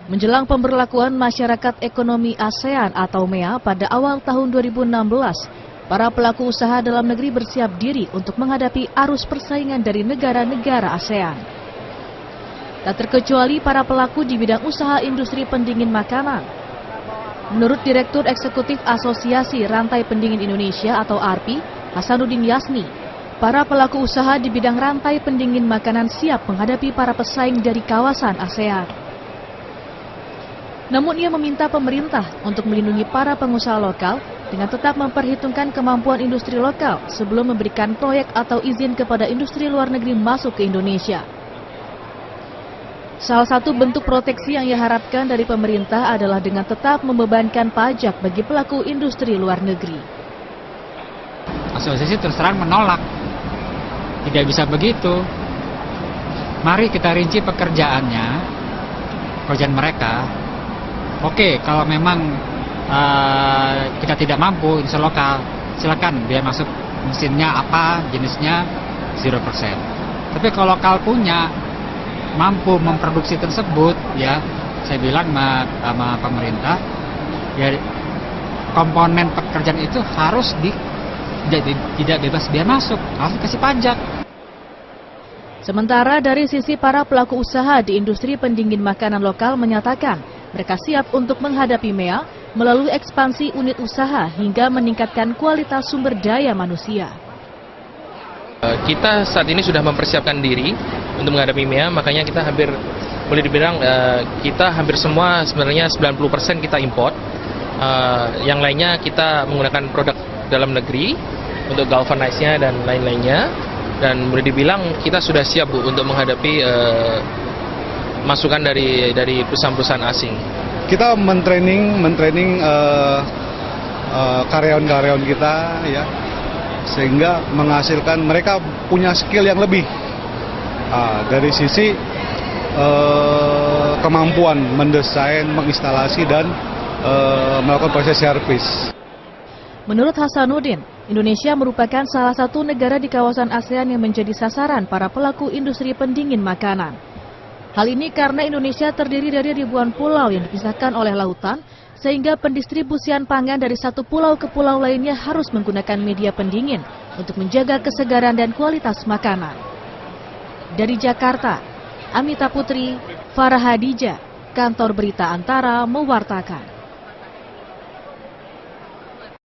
Menjelang pemberlakuan Masyarakat Ekonomi ASEAN atau MEA pada awal tahun 2016, para pelaku usaha dalam negeri bersiap diri untuk menghadapi arus persaingan dari negara-negara ASEAN. Tak terkecuali para pelaku di bidang usaha industri pendingin makanan. Menurut Direktur Eksekutif Asosiasi Rantai Pendingin Indonesia atau ARPI, Hasanuddin Yasni, para pelaku usaha di bidang rantai pendingin makanan siap menghadapi para pesaing dari kawasan ASEAN. Namun ia meminta pemerintah untuk melindungi para pengusaha lokal dengan tetap memperhitungkan kemampuan industri lokal sebelum memberikan proyek atau izin kepada industri luar negeri masuk ke Indonesia. Salah satu bentuk proteksi yang ia harapkan dari pemerintah adalah dengan tetap membebankan pajak bagi pelaku industri luar negeri. Asosiasi terus terang menolak. Tidak bisa begitu. Mari kita rinci pekerjaan mereka. Oke, kalau memang kita tidak mampu industri lokal, silakan biar masuk mesinnya apa, jenisnya 0%. Tapi kalau lokal punya mampu memproduksi tersebut, ya saya bilang sama pemerintah, ya komponen pekerjaan itu harus tidak bebas biaya masuk, harus dikasih pajak. Sementara dari sisi para pelaku usaha di industri pendingin makanan lokal menyatakan mereka siap untuk menghadapi MEA melalui ekspansi unit usaha hingga meningkatkan kualitas sumber daya manusia. Kita saat ini sudah mempersiapkan diri untuk menghadapi MEA, makanya kita boleh dibilang kita hampir semua sebenarnya 90% kita import. Yang lainnya kita menggunakan produk dalam negeri untuk galvanize-nya dan lain-lainnya. Dan boleh dibilang kita sudah siap, Bu, untuk menghadapi masukan dari perusahaan-perusahaan asing. Kita mentraining karyawan-karyawan kita, ya, sehingga menghasilkan mereka punya skill yang lebih dari sisi kemampuan mendesain, menginstalasi dan melakukan proses servis. Menurut Hasanuddin, Indonesia merupakan salah satu negara di kawasan ASEAN yang menjadi sasaran para pelaku industri pendingin makanan. Hal ini karena Indonesia terdiri dari ribuan pulau yang dipisahkan oleh lautan, sehingga pendistribusian pangan dari satu pulau ke pulau lainnya harus menggunakan media pendingin untuk menjaga kesegaran dan kualitas makanan. Dari Jakarta, Amita Putri, Farah Hadijah, Kantor Berita Antara mewartakan.